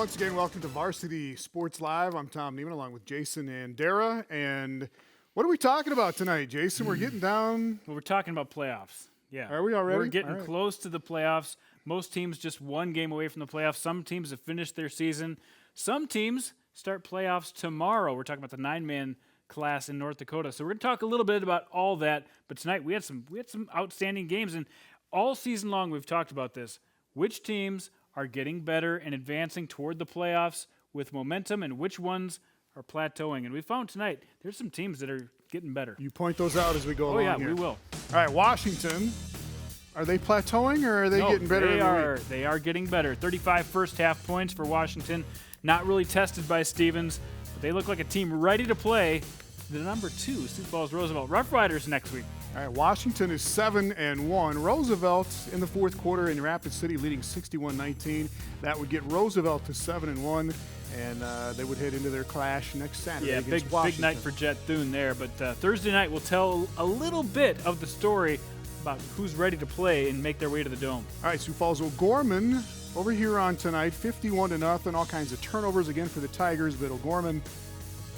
Once again, welcome to Varsity Sports Live. I'm Tom Nieman along with Jason and Andera. And what are we talking about tonight, Jason? We're getting down. Well, we're talking about playoffs. Yeah. Are we already? We're getting close to the playoffs. Most teams just one game away from the playoffs. Some teams have finished their season. Some teams start playoffs tomorrow. We're talking about the 9-man class in North Dakota. So we're going to talk a little bit about all that. But tonight we had some outstanding games. And all season long we've talked about this. Which teams are getting better and advancing toward the playoffs with momentum, and which ones are plateauing. And we found tonight there's some teams that are getting better. You point those out as we go along yeah, here. we will. All right, Washington, are they plateauing or are they getting better? They are getting better. 35 first-half points for Washington. Not really tested by Stevens, but they look like a team ready to play the number 2 Sioux Falls Roosevelt Rough Riders next week. All right, Washington is 7-1. Roosevelt in the fourth quarter in Rapid City leading 61-19. That would get Roosevelt to 7-1, and they would head into their clash next Saturday against Washington. Big night for Jet Thune there. But Thursday night will tell a little bit of the story about who's ready to play and make their way to the Dome. All right, Sioux Falls O'Gorman over here on tonight, 51-0. All kinds of turnovers again for the Tigers, but O'Gorman,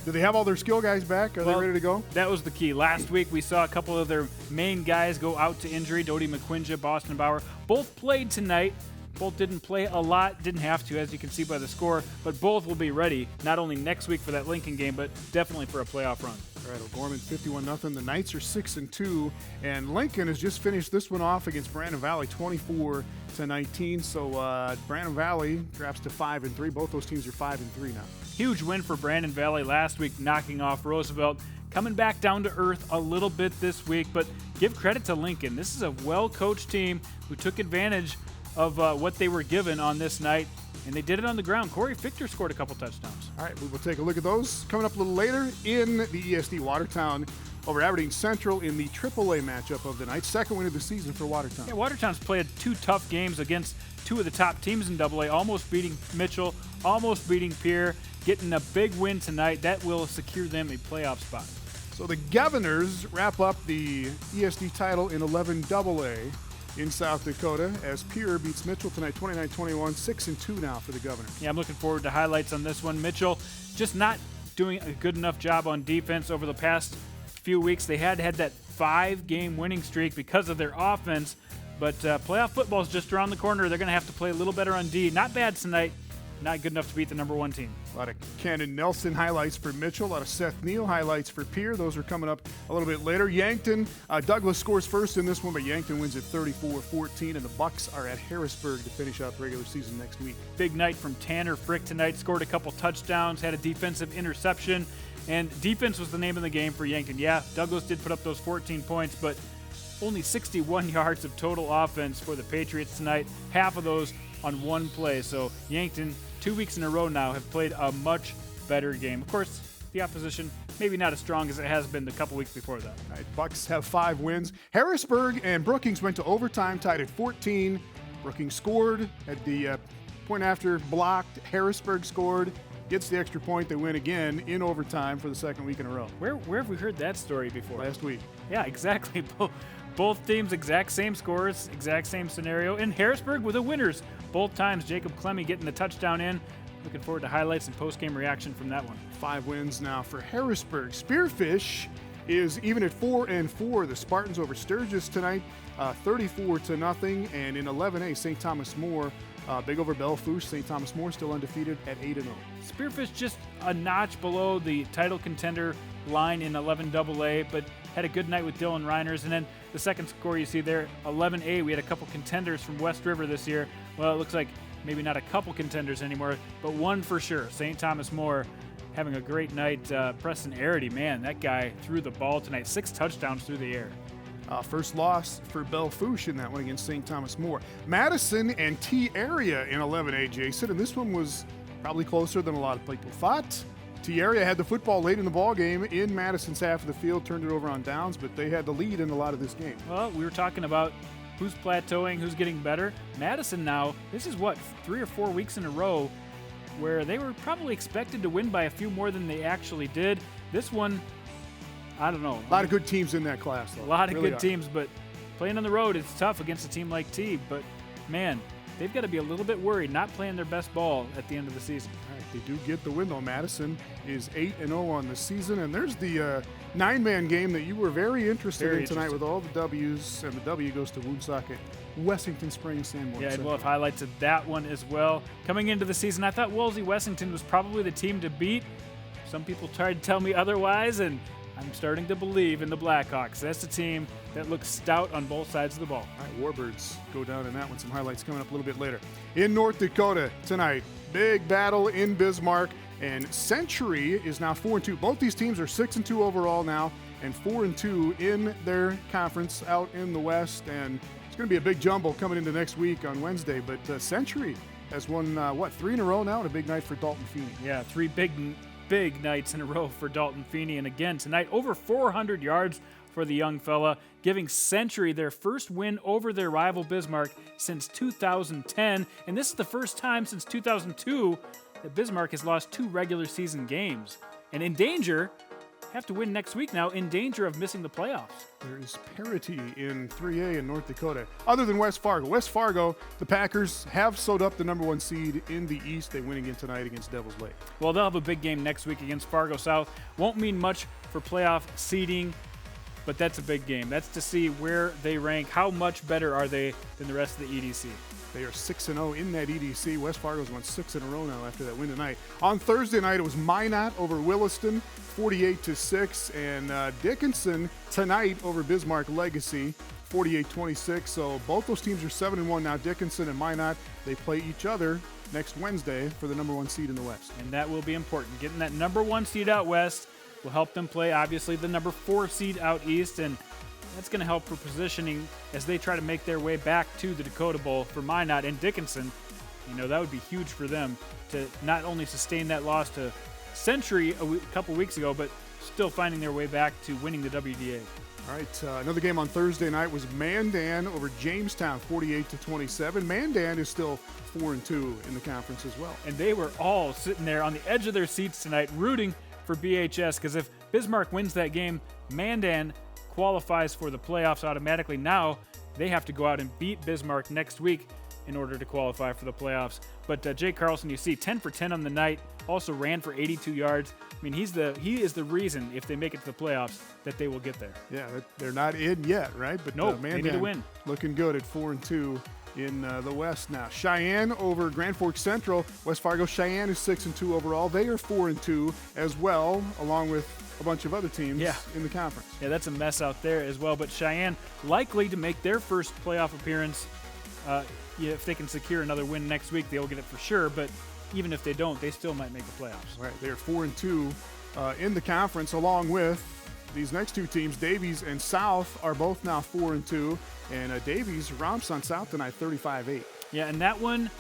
do they have all their skill guys back? Are they ready to go? That was the key. Last week we saw a couple of their main guys go out to injury. Dodie McQuinja, Boston Bauer, both played tonight. Both didn't play a lot, didn't have to, as you can see by the score, but both will be ready, not only next week for that Lincoln game, but definitely for a playoff run. All right, O'Gorman 51-0. The Knights are 6-2, and Lincoln has just finished this one off against Brandon Valley 24-19. So Brandon Valley drops to 5-3. Both those teams are 5-3 now. Huge win for Brandon Valley last week, knocking off Roosevelt. Coming back down to earth a little bit this week, but give credit to Lincoln. This is a well-coached team who took advantage of what they were given on this night, and they did it on the ground. Corey Fichter scored a couple touchdowns. All right, we will take a look at those coming up a little later in the ESD. Watertown over Aberdeen Central in the AAA matchup of the night. Second win of the season for Watertown. Yeah, Watertown's played 2 tough games against 2 of the top teams in AA, almost beating Mitchell, almost beating Pierre, getting a big win tonight. That will secure them a playoff spot. So the Governors wrap up the ESD title in 11 AA in South Dakota as Pierre beats Mitchell tonight 29-21, 6-2 now for the Governors. Yeah, I'm looking forward to highlights on this one. Mitchell just not doing a good enough job on defense over the past few weeks. They had that 5-game winning streak because of their offense, but playoff football is just around the corner. They're going to have to play a little better on D. Not bad tonight. Not good enough to beat the number 1 team. A lot of Cannon Nelson highlights for Mitchell. A lot of Seth Neal highlights for Pierre. Those are coming up a little bit later. Yankton, Douglas scores first in this one, but Yankton wins at 34-14, and the Bucks are at Harrisburg to finish out the regular season next week. Big night from Tanner Frick tonight. Scored a couple touchdowns, had a defensive interception, and defense was the name of the game for Yankton. Yeah, Douglas did put up those 14 points, but only 61 yards of total offense for the Patriots tonight. Half of those on one play. So Yankton, 2 weeks in a row now, have played a much better game. Of course, the opposition maybe not as strong as it has been the couple weeks before that. All right, Bucks have 5 wins. Harrisburg and Brookings went to overtime, tied at 14. Brookings scored at the point after blocked. Harrisburg scored, gets the extra point. They win again in overtime for the second week in a row. Where have we heard that story before? Last week. Yeah, exactly. Both teams, exact same scores, exact same scenario. In Harrisburg were the winners. Both times, Jacob Clemmy getting the touchdown in. Looking forward to highlights and post-game reaction from that one. 5 wins now for Harrisburg. Spearfish is even at 4-4. The Spartans over Sturgis tonight, 34-0. And in 11A, St. Thomas More, big over Bellefouche. St. Thomas More still undefeated at 8-0. Spearfish just a notch below the title contender line in 11AA, but had a good night with Dylan Reiners. And then the second score you see there, 11A, we had a couple contenders from West River this year. Well, it looks like maybe not a couple contenders anymore, but one for sure. St. Thomas More having a great night. Preston Arity, man, that guy threw the ball tonight. 6 touchdowns through the air. First loss for Bellefouche in that one against St. Thomas More. Madison and T-Area in 11A, Jason, and this one was probably closer than a lot of people thought. T-Area had the football late in the ball game in Madison's half of the field, turned it over on downs, but they had the lead in a lot of this game. Well, we were talking about who's plateauing, who's getting better. Madison now, this is 3 or 4 weeks in a row where they were probably expected to win by a few more than they actually did. This one, I don't know. A lot of good teams in that class, though. A lot of good teams, but playing on the road, it's tough against a team like T. But, man, they've got to be a little bit worried, not playing their best ball at the end of the season. All right, they do get the win, though. Madison is 8-0 on the season, and there's the nine-man game that you were very interested in tonight with all the W's, and the W goes to Woonsocket, Wessington Springs, Sanborn. Yeah, and Central. we'll have highlights of that one as well. Coming into the season, I thought Wolsey Wessington was probably the team to beat. Some people tried to tell me otherwise, and I'm starting to believe in the Blackhawks. That's a team that looks stout on both sides of the ball. All right, Warbirds go down in that one. Some highlights coming up a little bit later. In North Dakota tonight, big battle in Bismarck, and Century is now 4-2. Both these teams are 6-2 overall now, and 4-2 in their conference out in the West. And it's going to be a big jumble coming into next week on Wednesday. But Century has won, 3 in a row now, and a big night for Dalton Feeney. Yeah, 3 big nights in a row for Dalton Feeney. And again, tonight, over 400 yards for the young fella, giving Century their first win over their rival Bismarck since 2010. And this is the first time since 2002 that Bismarck has lost 2 regular season games. And in danger, have to win next week now, in danger of missing the playoffs. There is parity in 3A in North Dakota, other than West Fargo. West Fargo, the Packers have sewed up the number 1 seed in the East. They win again tonight against Devil's Lake. Well, they'll have a big game next week against Fargo South. Won't mean much for playoff seeding, but that's a big game. That's to see where they rank. How much better are they than the rest of the EDC? They are 6-0 in that EDC. West Fargo's won 6 in a row now after that win tonight. On Thursday night, it was Minot over Williston, 48-6, and Dickinson tonight over Bismarck Legacy, 48-26. So both those teams are 7-1 now. Dickinson and Minot, they play each other next Wednesday for the number 1 seed in the West. And that will be important. Getting that number 1 seed out West will help them play, obviously, the number 4 seed out East, and that's going to help for positioning as they try to make their way back to the Dakota Bowl for Minot and Dickinson. You know, that would be huge for them to not only sustain that loss to Century a couple weeks ago, but still finding their way back to winning the WDA. All right, another game on Thursday night was Mandan over Jamestown, 48-27. Mandan is still 4-2 in the conference as well. And they were all sitting there on the edge of their seats tonight rooting for BHS, because if Bismarck wins that game, Mandan qualifies for the playoffs automatically. Now they have to go out and beat Bismarck next week in order to qualify for the playoffs. But Jake Carlson, you see, 10 for 10 on the night, also ran for 82 yards. I mean, he is the reason, if they make it to the playoffs, that they will get there. Yeah, they're not in yet, right? But no, they need to win. Looking good at 4-2 in the West now. Cheyenne over Grand Forks Central. West Fargo Cheyenne is 6-2 overall. They are 4-2 as well, along with a bunch of other teams in the conference. Yeah, that's a mess out there as well. But Cheyenne likely to make their first playoff appearance. If they can secure another win next week, they'll get it for sure. But even if they don't, they still might make the playoffs. Right, they are 4-2 in the conference, along with these next 2 teams. Davies and South are both now 4-2, and Davies romps on South tonight, 35-8. Yeah, and that one,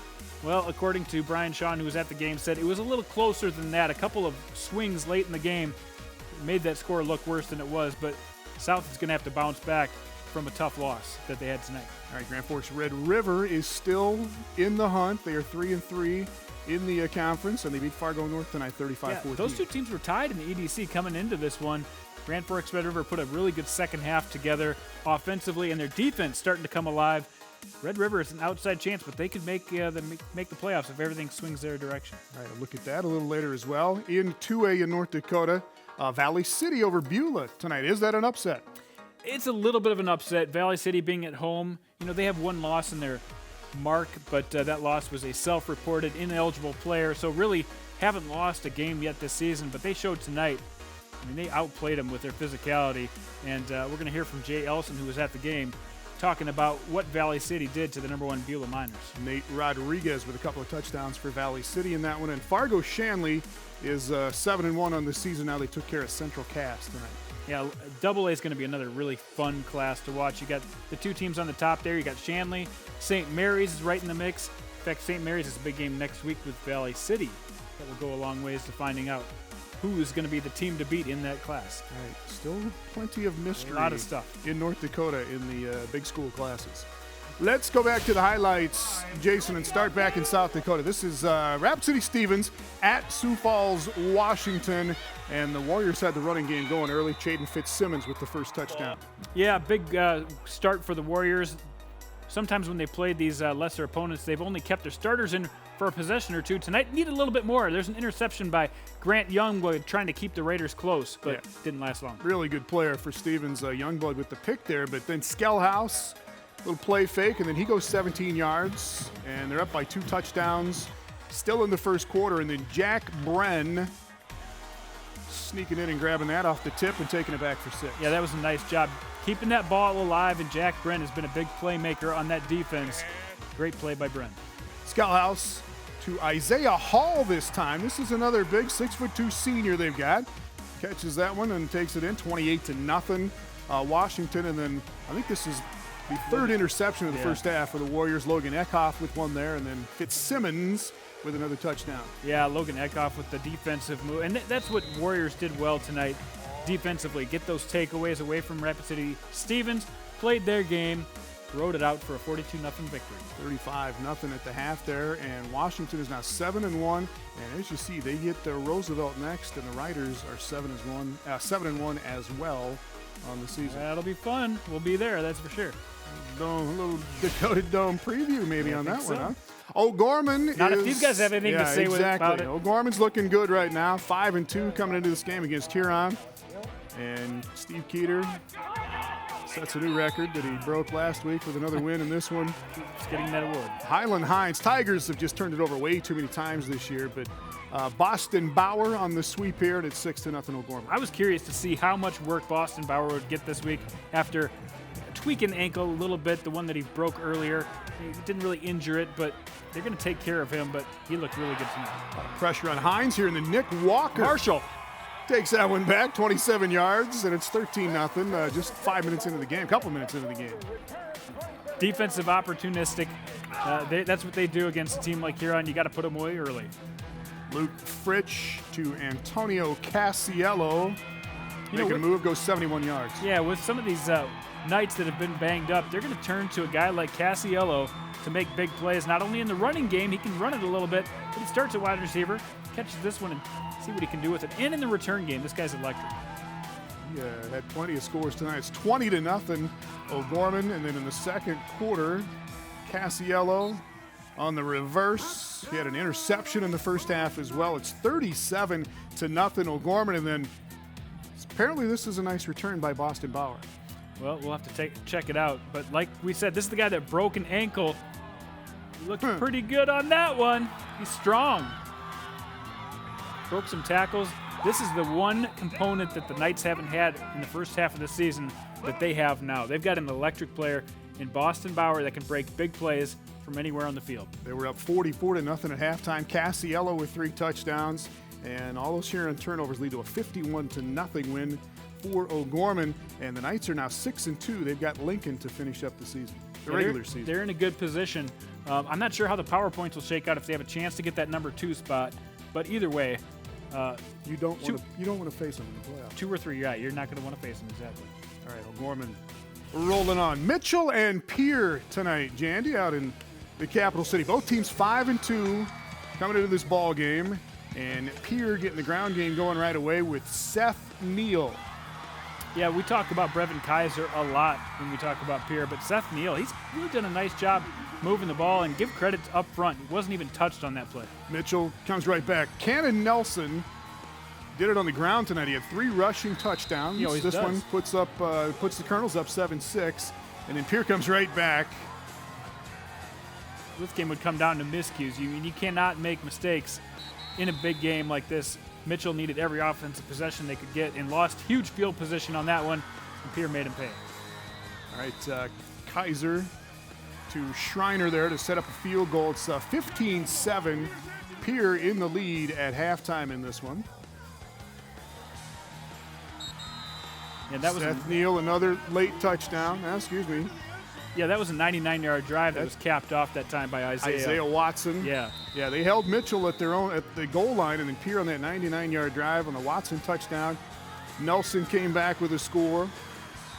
well, according to Brian Shawn, who was at the game, said it was a little closer than that. A couple of swings late in the game made that score look worse than it was, but South is going to have to bounce back from a tough loss that they had tonight. All right, Grand Forks Red River is still in the hunt. They are 3-3 in the conference, and they beat Fargo North tonight, 35-14. Those 2 teams were tied in the EDC coming into this one. Grand Forks Red River put a really good second half together offensively, and their defense starting to come alive. Red River is an outside chance, but they could make the playoffs if everything swings their direction. All right, I'll look at that a little later as well. In 2A in North Dakota, Valley City over Beulah tonight. Is that an upset? It's a little bit of an upset. Valley City being at home, you know, they have 1 loss in their mark, but that loss was a self-reported ineligible player, so really haven't lost a game yet this season, but they showed tonight. I mean, they outplayed them with their physicality, and we're going to hear from Jay Ellison, who was at the game, talking about what Valley City did to the number 1 Beulah Miners. Nate Rodriguez with a couple of touchdowns for Valley City in that one, and Fargo Shanley is 7-1 on the season now. They took care of Central Cass tonight. Yeah, Double A is going to be another really fun class to watch. You got the 2 teams on the top there. You got Shanley. St. Mary's is right in the mix. In fact, St. Mary's is a big game next week with Valley City. That will go a long ways to finding out who is going to be the team to beat in that class. All right, still plenty of mystery. A lot of stuff in North Dakota in the big school classes. Let's go back to the highlights, Jason, and start back in South Dakota. This is Rapid City Stevens at Sioux Falls, Washington, and the Warriors had the running game going early. Chaden Fitzsimmons with the first touchdown. Yeah, big start for the Warriors. sometimes when they played these lesser opponents, they've only kept their starters in for a possession or two. Tonight, need a little bit more. There's an interception by Grant Youngblood trying to keep the Raiders close, but didn't last long. Really good player for Stevens, Youngblood with the pick there, but then Skellhouse, little play fake, and then he goes 17 yards, and they're up by 2 touchdowns, still in the first quarter, and then Jack Bren sneaking in and grabbing that off the tip and taking it back for 6. Yeah, that was a nice job keeping that ball alive, and Jack Bren has been a big playmaker on that defense. Great play by Bren. Skellhouse to Isaiah Hall this time. This is another big 6'2" senior they've got. Catches that one and takes it in 28-0. Washington, and then I think this is the 3rd interception of the first half for the Warriors. Logan Eckhoff with one there, and then Fitzsimmons with another touchdown. Yeah, Logan Eckhoff with the defensive move. And that's what Warriors did well tonight defensively. Get those takeaways away from Rapid City. Stevens played their game, rode it out for a 42-0 victory. 35-0 at the half there, and Washington is now 7-1. And as you see, they get Roosevelt next, and the Riders are 7-1 as well on the season. That'll be fun. We'll be there, that's for sure. A little Dakota Dome preview maybe on that one, huh? O'Gorman Not if these guys have anything to say about it. O'Gorman's looking good right now. 5-2 coming into this game against Huron. And Steve Keeter sets a new record that he broke last week with another win in this one. Just getting that award. Highland Hines. Tigers have just turned it over way too many times this year, but Boston Bauer on the sweep here, and it's 6-0 O'Gorman. I was curious to see how much work Boston Bauer would get this week after tweaking ankle a little bit, the one that he broke earlier. He didn't really injure it, but they're going to take care of him, but he looked really good tonight. Pressure on Hines here, and then Nick Walker. Marshall Takes that one back, 27 yards, and it's 13-0, just 5 minutes into the game, couple minutes into the game. Defensive opportunistic. That's what they do against a team like Huron. You got to put them away early. Luke Fritsch to Antonio Casiello. Making a move, goes 71 yards. Yeah, with some of these Knights that have been banged up, they're going to turn to a guy like Casiello to make big plays. Not only in the running game, he can run it a little bit, but he starts at wide receiver, catches this one, and see what he can do with it. And in the return game, this guy's electric. Yeah, had plenty of scores tonight. It's 20-0 O'Gorman, and then in the second quarter, Casiello on the reverse. He had an interception in the first half as well. It's 37-0 O'Gorman, and then apparently this is a nice return by Boston Bauer. Well, we'll have to check it out. But like we said, this is the guy that broke an ankle. He looked pretty good on that one. He's strong. Broke some tackles. This is the one component that the Knights haven't had in the first half of the season that they have now. They've got an electric player in Boston Bauer that can break big plays from anywhere on the field. They were up 44-0 at halftime. Casiello with 3 touchdowns, and all those Huron turnovers lead to a 51-0 win for O'Gorman. And the Knights are now 6-2. They've got Lincoln to finish up the season, regular season. They're in a good position. I'm not sure how the PowerPoints will shake out if they have a chance to get that number 2 spot, but either way, you don't want to face them in the playoffs. 2 or 3, yeah, you're not going to want to face them, exactly. All right, O'Gorman rolling on. Mitchell and Pierre tonight, Jandy, out in the capital city. Both teams 5-2 coming into this ball game, and Pierre getting the ground game going right away with Seth Neal. Yeah, we talk about Brevin Kaiser a lot when we talk about Pierre, but Seth Neal, he's really done a nice job moving the ball, and give credit up front. He wasn't even touched on that play. Mitchell comes right back. Cannon Nelson did it on the ground tonight. He had 3 rushing touchdowns. This one puts the Colonels up 7-6, and then Pierre comes right back. This game would come down to miscues. You cannot make mistakes in a big game like this. Mitchell needed every offensive possession they could get and lost huge field position on that one, and Pierre made him pay. All right, Kaiser to Schreiner there to set up a field goal. It's 15-7. Pierre in the lead at halftime in this one. And that was Seth Neal, another late touchdown. Yeah, that was a 99-yard drive that was capped off that time by Isaiah Watson. Yeah, they held Mitchell at the goal line, and then Pierre on that 99-yard drive on the Watson touchdown. Nelson came back with a score,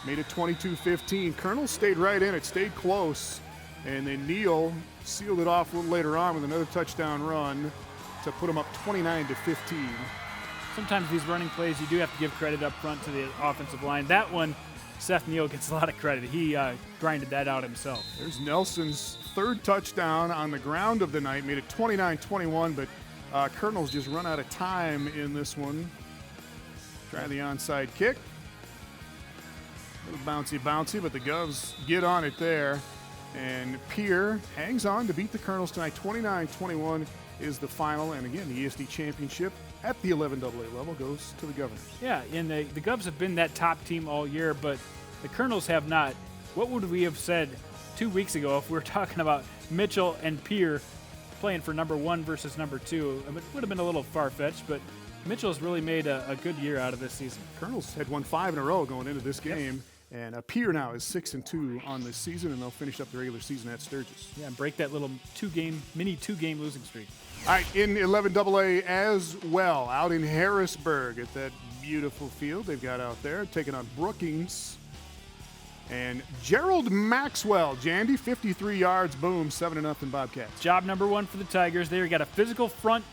made it 22-15. Colonel stayed right in it, stayed close, and then Neal sealed it off a little later on with another touchdown run to put them up 29-15. Sometimes these running plays, you do have to give credit up front to the offensive line. That one, Seth Neal gets a lot of credit. He grinded that out himself. There's Nelson's third touchdown on the ground of the night, made it 29-21, but Colonel's just run out of time in this one. Try the onside kick. A little bouncy, but the Govs get on it there. And Pierre hangs on to beat the Colonels tonight. 29-21 is the final. And again, the ESD championship at the 11AA level goes to the Governors. Yeah, and the Govs have been that top team all year, but the Colonels have not. What would we have said 2 weeks ago if we were talking about Mitchell and Pierre playing for number 1 versus number 2? It would have been a little far-fetched, but Mitchell's really made a good year out of this season. Colonels had won 5 in a row going into this game. Yep. And Pierre now is 6-2 on this season, and they'll finish up the regular season at Sturgis. Yeah, and break that little mini two-game losing streak. All right, in 11AA as well, out in Harrisburg at that beautiful field they've got out there, taking on Brookings. And Gerald Maxwell, Jandy, 53 yards, boom, 7-0 Bobcats. Job number 1 for the Tigers. They got a physical front,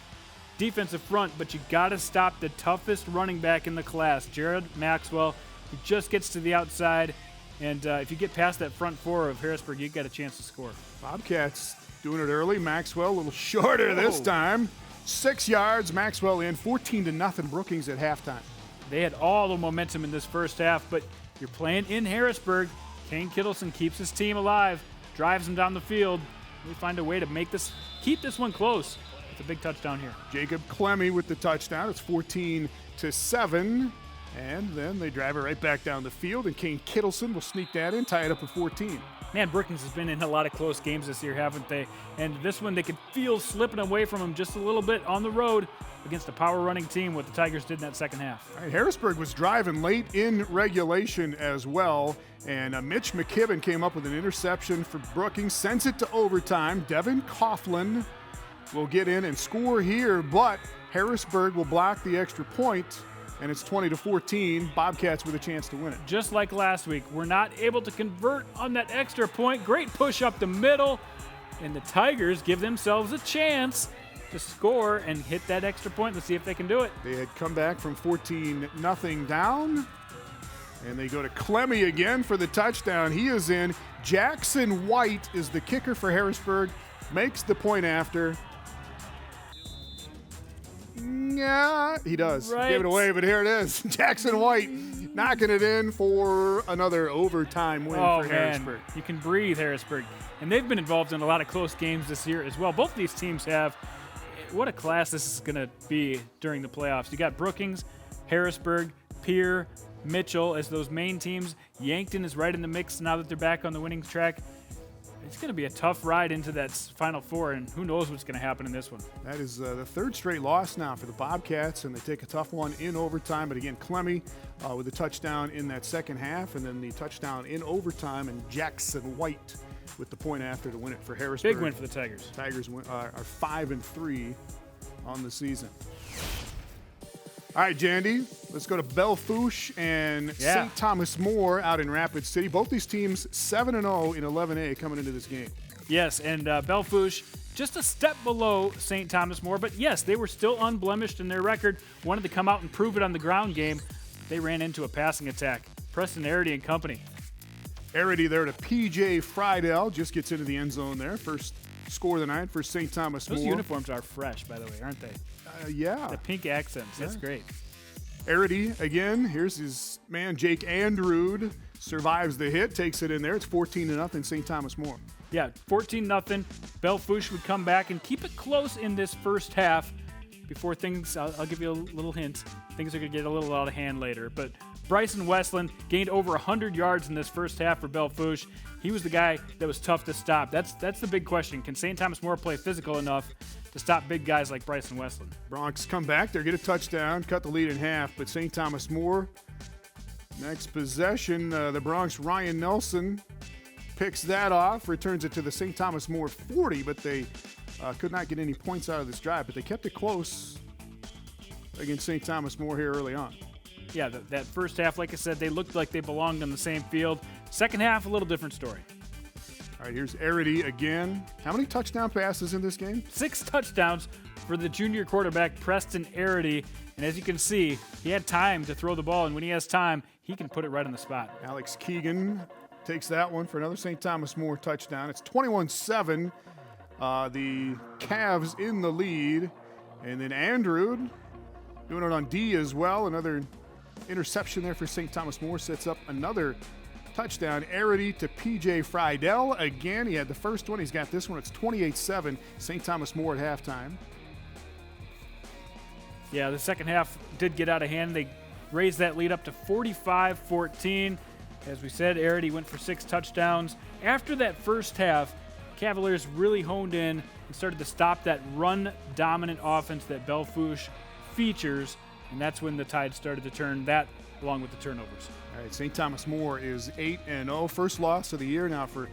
defensive front, but you got to stop the toughest running back in the class, Gerald Maxwell. He just gets to the outside, and if you get past that front 4 of Harrisburg, you got a chance to score. Bobcats doing it early. Maxwell a little shorter this time. 6 yards. Maxwell in 14-0 Brookings at halftime. They had all the momentum in this first half, but you're playing in Harrisburg. Kane Kittleson keeps his team alive, drives them down the field. We find a way to keep this one close. It's a big touchdown here. Jacob Clemmy with the touchdown. It's 14-7. And then they drive it right back down the field, and Kane Kittleson will sneak that in, tie it up at 14. Man, Brookings has been in a lot of close games this year, haven't they? And this one, they could feel slipping away from them just a little bit on the road against a power-running team, what the Tigers did in that second half. All right, Harrisburg was driving late in regulation as well, and Mitch McKibben came up with an interception for Brookings, sends it to overtime. Devin Coughlin will get in and score here, but Harrisburg will block the extra point. And it's 20-14. Bobcats with a chance to win it. Just like last week, we're not able to convert on that extra point. Great push up the middle. And the Tigers give themselves a chance to score and hit that extra point. Let's see if they can do it. They had come back from 14-0 down. And they go to Clemmy again for the touchdown. He is in. Jackson White is the kicker for Harrisburg. Makes the point after. Yeah, he does. Right. Gave it away, but here it is. Jackson White knocking it in for another overtime win for Harrisburg. You can breathe, Harrisburg. And they've been involved in a lot of close games this year as well. Both these teams have. What a class this is going to be during the playoffs. You got Brookings, Harrisburg, Pierre, Mitchell as those main teams. Yankton is right in the mix now that they're back on the winning track. It's going to be a tough ride into that Final Four, and who knows what's going to happen in this one. That is the third straight loss now for the Bobcats, and they take a tough one in overtime. But again, Clemmy with a touchdown in that second half, and then the touchdown in overtime, and Jackson White with the point after to win it for Harrisburg. Big win for the Tigers. Tigers are 5-3 on the season. All right, Jandy, let's go to Belle Fourche and St. Thomas More out in Rapid City. Both these teams 7-0 in 11A coming into this game. Yes, and Belle Fourche just a step below St. Thomas More, but yes, they were still unblemished in their record. Wanted to come out and prove it on the ground game. They ran into a passing attack. Preston Arity and company. Arity there to P.J. Friedel, just gets into the end zone there. First score of the night for St. Thomas More. Those uniforms are fresh, by the way, aren't they? Yeah. The pink accents. That's great. Arity again. Here's his man, Jake Andrew. Survives the hit, takes it in there. It's 14-0 St. Thomas More. Yeah, 14-0. Belle Fourche would come back and keep it close in this first half before things, I'll give you a little hint, things are going to get a little out of hand later. But Bryson Westland gained over 100 yards in this first half for Belle Fourche. He was the guy that was tough to stop. That's the big question. Can St. Thomas More play physical enough to stop big guys like Bryson Westland? Bronx come back there, get a touchdown, cut the lead in half, but St. Thomas More, next possession, the Bronx Ryan Nelson picks that off, returns it to the St. Thomas More 40, but they could not get any points out of this drive, but they kept it close against St. Thomas More here early on. Yeah, that first half, like I said, they looked like they belonged on the same field. Second half, a little different story. All right, here's Arity again. How many touchdown passes in this game? 6 touchdowns for the junior quarterback, Preston Arity. And as you can see, he had time to throw the ball, and when he has time, he can put it right on the spot. Alex Keegan takes that one for another St. Thomas More touchdown. It's 21-7. The Cavs in the lead. And then Andrew doing it on D as well. Another interception there for St. Thomas More sets up another touchdown. Arity to P.J. Friedel. Again, he had the first one. He's got this one. It's 28-7. St. Thomas More at halftime. Yeah, the second half did get out of hand. They raised that lead up to 45-14. As we said, Arity went for 6 touchdowns. After that first half, Cavaliers really honed in and started to stop that run-dominant offense that Belle-Fourche features, and that's when the tide started to turn, that along with the turnovers. All right, St. Thomas More is 8-0. First loss of the year now for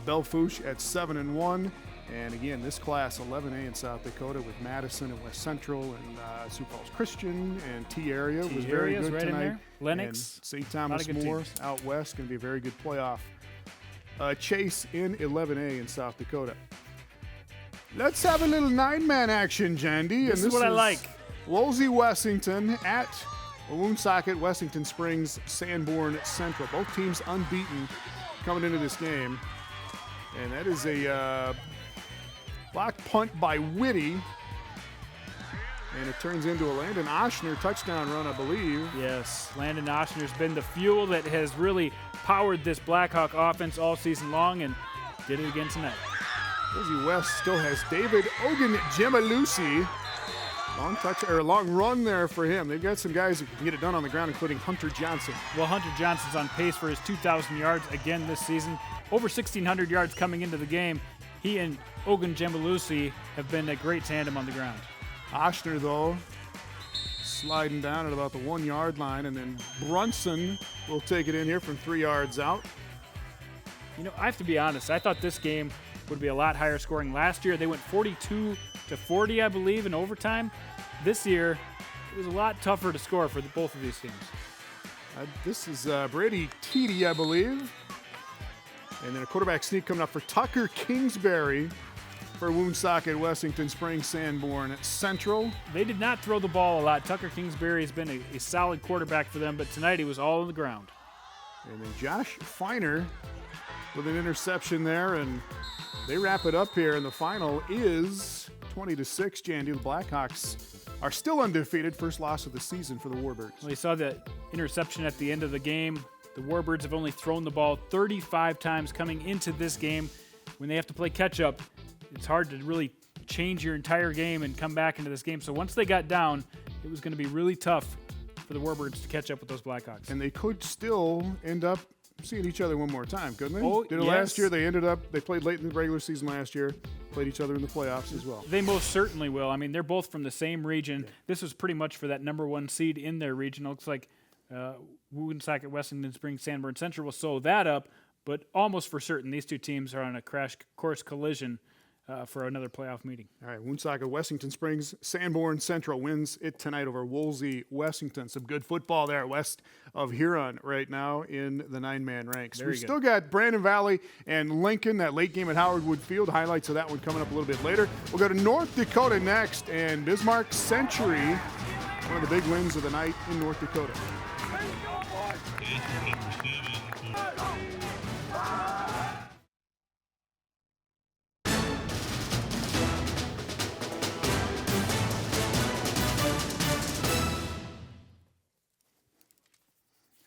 Belle-Fourche at 7-1. And again, this class 11A in South Dakota with Madison and West Central and Sioux Falls Christian and T area was very good right tonight. In there. Lennox, and St. Thomas More teams out west, going to be a very good playoff chase in 11A in South Dakota. Let's have a little 9-man action, Jandy. This is what I like. Wolsey Wessington at Woonsocket, Wessington Springs, Sanborn Central. Both teams unbeaten coming into this game. And that is a block punt by Whitty. And it turns into a Landon Oshner touchdown run, I believe. Yes, Landon Oshner's been the fuel that has really powered this Blackhawk offense all season long and did it again tonight. Wolsey West still has David Ogunjemalusi. Long run there for him. They've got some guys who can get it done on the ground, including Hunter Johnson. Well, Hunter Johnson's on pace for his 2,000 yards again this season. Over 1,600 yards coming into the game. He and Ogunjemalusi have been a great tandem on the ground. Oshner, though, sliding down at about the 1-yard line, and then Brunson will take it in here from 3 yards out. You know, I have to be honest. I thought this game would be a lot higher scoring. Last year, they went 42-40, I believe, in overtime. This year, it was a lot tougher to score for both of these teams. This is Brady Teedy, I believe. And then a quarterback sneak coming up for Tucker Kingsbury for Woonsocket, Wessington Springs, Sanborn Central. They did not throw the ball a lot. Tucker Kingsbury has been a solid quarterback for them, but tonight he was all on the ground. And then Josh Feiner with an interception there, and they wrap it up here, and the final is 20-6. Jandy, the Blackhawks are still undefeated. First loss of the season for the Warbirds. Well, you saw that interception at the end of the game. The Warbirds have only thrown the ball 35 times coming into this game. When they have to play catch-up, it's hard to really change your entire game and come back into this game. So once they got down, it was going to be really tough for the Warbirds to catch up with those Blackhawks. And they could still end up seeing each other one more time, couldn't they? Oh, Did it last year? They played late in the regular season last year, played each other in the playoffs as well. They most certainly will. I mean, they're both from the same region. Yeah. This was pretty much for that #1 seed in their region. It looks like Woonsocket, Wessington Springs, Sanborn Central will sew that up, but almost for certain, these two teams are on a crash course collision for another playoff meeting. All right, Woonsocket, Wessington Springs, Sanborn Central wins it tonight over Wolsey Wessington. Some good football there west of Huron right now in the 9-man ranks. We've still got Brandon Valley and Lincoln, that late game at Howard Wood Field. Highlights of that one coming up a little bit later. We'll go to North Dakota next, and Bismarck Century, one of the big wins of the night in North Dakota.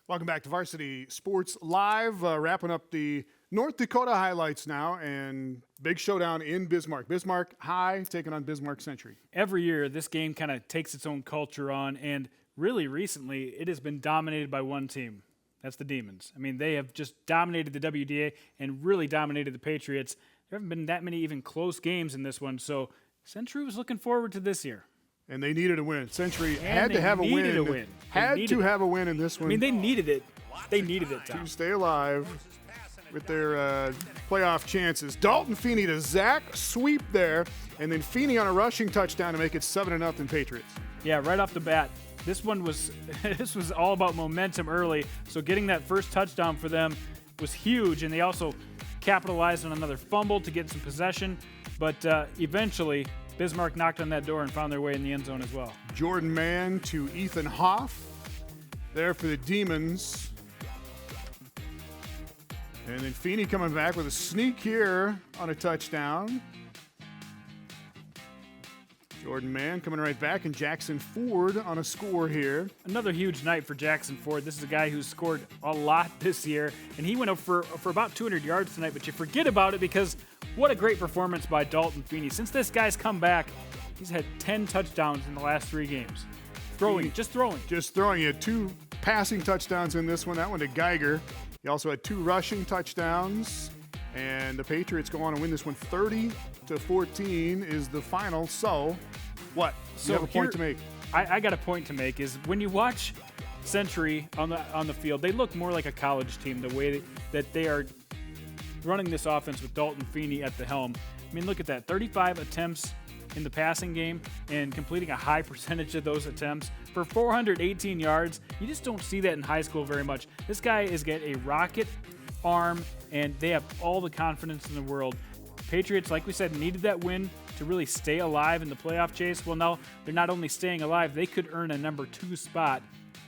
Welcome back to Varsity Sports Live. Wrapping up the North Dakota highlights now, and big showdown in Bismarck. Bismarck High taking on Bismarck Century. Every year, this game kind of takes its own culture on, and really recently, it has been dominated by one team. That's the Demons. I mean, they have just dominated the WDA and really dominated the Patriots. There haven't been that many even close games in this one, so Century was looking forward to this year. And they needed a win. Century had to have a win. Had to have a win in this one. I mean, they needed it. They needed it, Tom. To stay alive with their playoff chances. Dalton Feeney to Zach, sweep there, and then Feeney on a rushing touchdown to make it 7-0 Patriots. Yeah, right off the bat. This one was this was all about momentum early. So getting that first touchdown for them was huge, and they also capitalized on another fumble to get some possession. But eventually, Bismarck knocked on that door and found their way in the end zone as well. Jordan Mann to Ethan Hoff there for the Demons. And then Feeney coming back with a sneak here on a touchdown. Jordan Mann coming right back, and Jackson Ford on a score here. Another huge night for Jackson Ford. This is a guy who's scored a lot this year, and he went up for about 200 yards tonight, but you forget about it because what a great performance by Dalton Feeney. Since this guy's come back, he's had 10 touchdowns in the last 3 games. Just throwing. He had 2 passing touchdowns in this one. That one to Geiger. He also had 2 rushing touchdowns. And the Patriots go on to win this one 30-14 is the final. So, what? You have a point to make. I got a point to make is when you watch Century on the field, they look more like a college team the way that they are running this offense with Dalton Feeney at the helm. I mean, look at that. 35 attempts in the passing game and completing a high percentage of those attempts for 418 yards. You just don't see that in high school very much. This guy is getting a rocket arm, and they have all the confidence in the world. Patriots, like we said, needed that win to really stay alive in the playoff chase. Well, now they're not only staying alive, they could earn a number 2 spot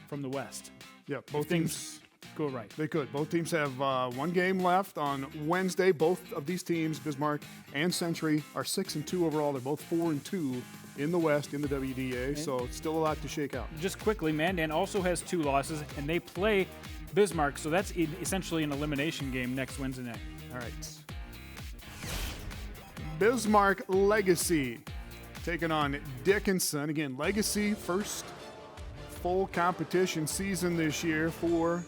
from the West. Yeah, both teams go right. They could. Both teams have 1 game left on Wednesday. Both of these teams, Bismarck and Century, are 6-2 overall. They're both 4-2 in the West in the WDA, so it's still a lot to shake out. Just quickly, Mandan also has 2 losses, and they play Bismarck, so that's essentially an elimination game next Wednesday night. All right. Bismarck Legacy taking on Dickinson. Again, Legacy, first full competition season this year for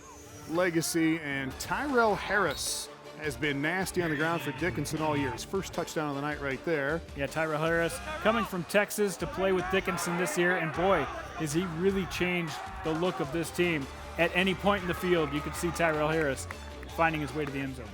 Legacy, and Tyrell Harris has been nasty on the ground for Dickinson all year. His first touchdown of the night right there. Yeah, Tyrell Harris coming from Texas to play with Dickinson this year, and boy, has he really changed the look of this team. At any point in the field, you could see Tyrell Harris finding his way to the end zone.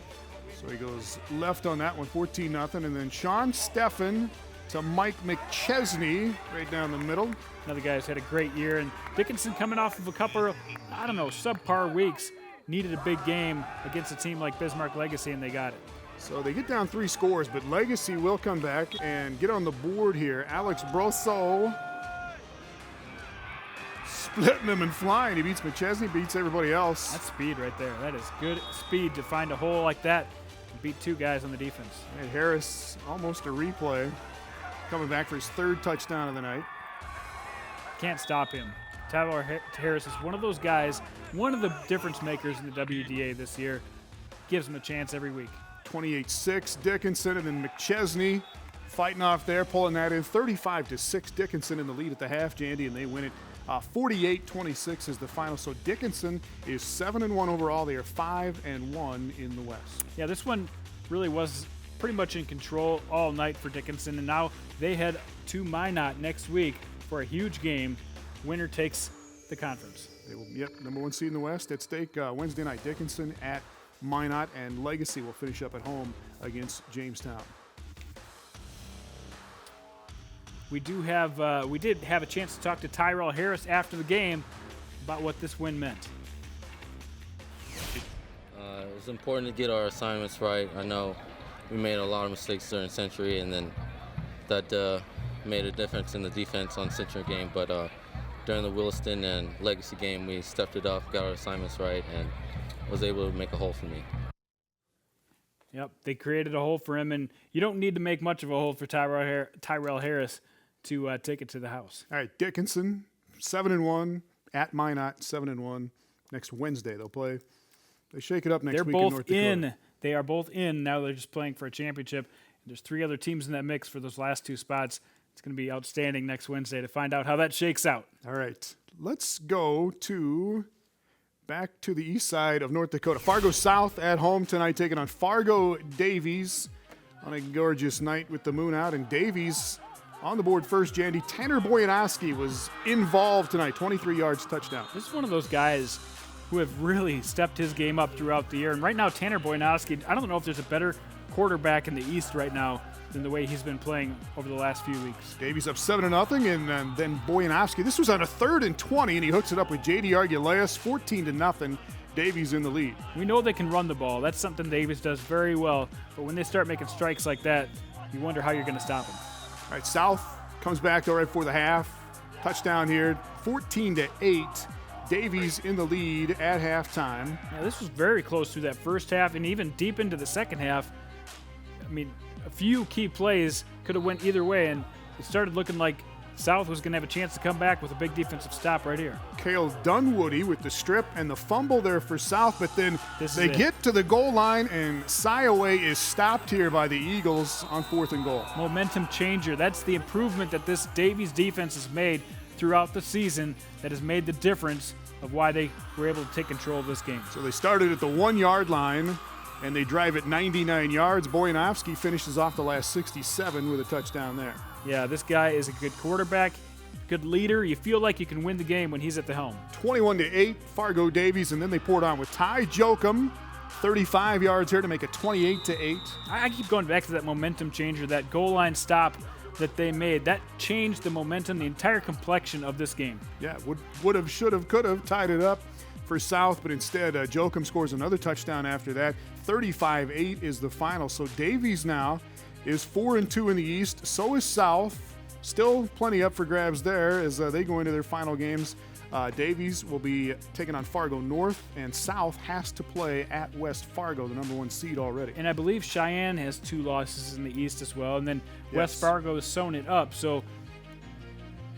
So he goes left on that one, 14-0, and then Sean Steffen to Mike McChesney right down the middle. Another guy who's had a great year, and Dickinson coming off of a couple of, subpar weeks, needed a big game against a team like Bismarck Legacy, and they got it. So they get down 3 scores, but Legacy will come back and get on the board here. Alex Brosso splitting them and flying. He beats McChesney, beats everybody else. That's speed right there. That is good speed to find a hole like that and beat 2 guys on the defense. And Harris, almost a replay, coming back for his 3rd touchdown of the night. Can't stop him. Tyrell Harris is one of those guys, one of the difference makers in the WDA this year. Gives him a chance every week. 28-6 Dickinson, and then McChesney fighting off there, pulling that in. 35-6 Dickinson in the lead at the half, Jandy, and they win it. 48-26 is the final. So Dickinson is 7-1 overall. They are 5-1 in the West. Yeah, this one really was pretty much in control all night for Dickinson, and now they head to Minot next week for a huge game. Winner takes the conference. They will, number 1 seed in the West at stake Wednesday night. Dickinson at Minot, and Legacy will finish up at home against Jamestown. We did have a chance to talk to Tyrell Harris after the game about what this win meant. It was important to get our assignments right. I know we made a lot of mistakes during Century, and then that made a difference in the defense on Century game. But during the Williston and Legacy game, we stepped it up, got our assignments right, and was able to make a hole for me. Yep, they created a hole for him, and you don't need to make much of a hole for Tyrell Harris to take it to the house. All right, Dickinson, 7-1 at Minot, 7-1. Next Wednesday they'll play. They shake it up next week in North Dakota. They are both in. Now they're just playing for a championship. There's 3 other teams in that mix for those last 2 spots. It's going to be outstanding next Wednesday to find out how that shakes out. All right, let's go back to the east side of North Dakota. Fargo South at home tonight, taking on Fargo Davies on a gorgeous night with the moon out. And Davies on the board first, Jandy. Tanner Boyanowski was involved tonight, 23 yards, touchdown. This is one of those guys who have really stepped his game up throughout the year. And right now, Tanner Boyanowski, I don't know if there's a better quarterback in the East right now than the way he's been playing over the last few weeks. Davies up 7-0, and then Boyanowski. This was on a 3rd and 20, and he hooks it up with J.D. Arguleas, 14-0. Davies in the lead. We know they can run the ball. That's something Davies does very well. But when they start making strikes like that, you wonder how you're going to stop them. All right, South comes back though right before the half. Touchdown here, 14-8. Davies in the lead at halftime. Now, this was very close through that first half and even deep into the second half. I mean, a few key plays could have went either way, and it started looking like South was going to have a chance to come back with a big defensive stop right here. Cale Dunwoody with the strip and the fumble there for South, but then they get to the goal line, and Siaway is stopped here by the Eagles on 4th and goal. Momentum changer. That's the improvement that this Davies defense has made throughout the season that has made the difference of why they were able to take control of this game. So they started at the 1-yard line, and they drive it 99 yards. Boyanovsky finishes off the last 67 with a touchdown there. Yeah, this guy is a good quarterback, good leader. You feel like you can win the game when he's at the helm. 21-8, Fargo Davies, and then they poured on with Ty Jokum, 35 yards here to make it 28-8. I keep going back to that momentum changer, that goal line stop that they made. That changed the momentum, the entire complexion of this game. Yeah, would have, should have, could have tied it up for South, but instead Jokum scores another touchdown after that. 35-8 is the final. So Davies now is 4-2 in the East. So is South. Still plenty up for grabs there as they go into their final games. Davies will be taking on Fargo North, and South has to play at West Fargo, the number 1 seed already. And I believe Cheyenne has 2 losses in the East as well, and then West Fargo has sewn it up. So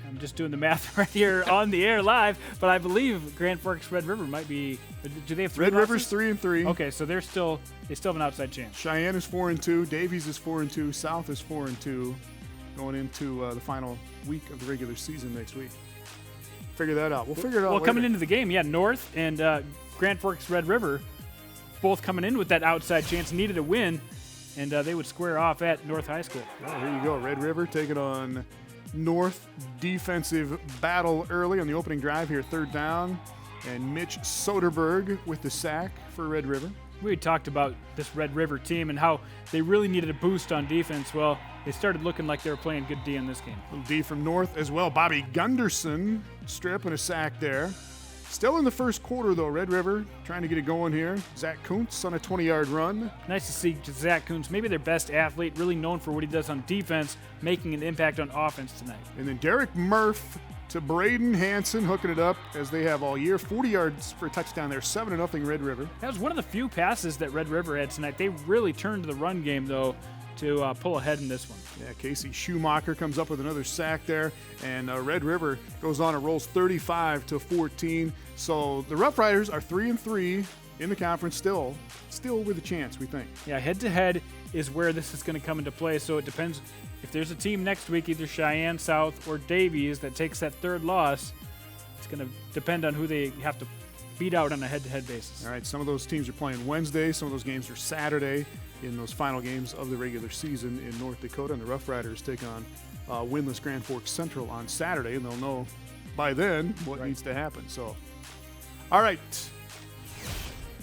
I'm just doing the math right here on the air live, but I believe Grand Forks Red River might be. Do they have 3 Red losses? River's 3-3. Okay, so they still have an outside chance. Cheyenne is 4-2. Davies is 4-2. South is 4-2, going into the final week of the regular season next week. Figure that out. We'll figure it out. Well, later. coming into the game, North and Grand Forks Red River both coming in with that outside chance, needed a win, and they would square off at North High School. Well, here you go. Red River taking on North. Defensive battle early on the opening drive here, 3rd down, and Mitch Soderberg with the sack for Red River. We had talked about this Red River team and how they really needed a boost on defense. Well, they started looking like they were playing good D in this game. Little D from North as well. Bobby Gunderson strip and a sack there. Still in the first quarter, though, Red River trying to get it going here. Zach Kuntz on a 20-yard run. Nice to see Zach Kuntz, maybe their best athlete, really known for what he does on defense, making an impact on offense tonight. And then Derek Murph to Braden Hansen, hooking it up as they have all year. 40 yards for a touchdown there, 7-0 Red River. That was one of the few passes that Red River had tonight. They really turned to the run game, though, to pull ahead in this one. Yeah, Casey Schumacher comes up with another sack there, and Red River goes on and rolls 35-14. So the Rough Riders are 3-3 in the conference, still with a chance, we think. Yeah, head-to-head is where this is going to come into play, so it depends. If there's a team next week, either Cheyenne, South, or Davies, that takes that 3rd loss, it's going to depend on who they have to beat out on a head-to-head basis. All right, some of those teams are playing Wednesday. Some of those games are Saturday in those final games of the regular season in North Dakota. And the Rough Riders take on winless Grand Forks Central on Saturday, and they'll know by then what needs to happen. So, all right.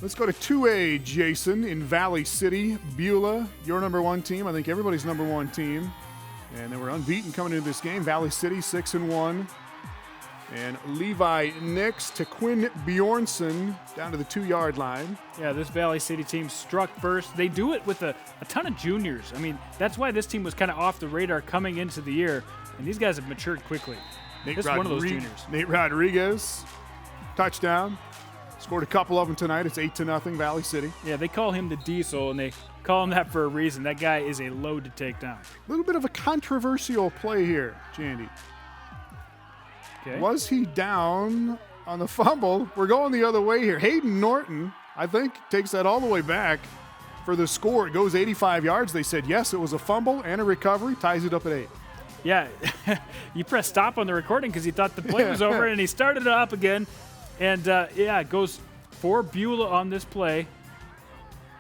Let's go to 2A, Jason, in Valley City. Beulah, your number 1 team. I think everybody's number 1 team. And they were unbeaten coming into this game. Valley City, 6-1. And Levi Nix to Quinn Bjornson down to the 2-yard line. Yeah, this Valley City team struck first. They do it with a ton of juniors. I mean, that's why this team was kind of off the radar coming into the year. And these guys have matured quickly. This is one of those juniors. Nate Rodriguez, touchdown. Scored a couple of them tonight. It's 8-0 Valley City. Yeah, they call him the Diesel, and they call him that for a reason. That guy is a load to take down. A little bit of a controversial play here, Jandy. Okay. Was he down on the fumble? We're going the other way here. Hayden Norton, I think, takes that all the way back for the score. It goes 85 yards. They said, yes, it was a fumble and a recovery. Ties it up at 8. Yeah, you press stop on the recording because he thought the play was over, and he started it up again. And, it goes for Beulah on this play.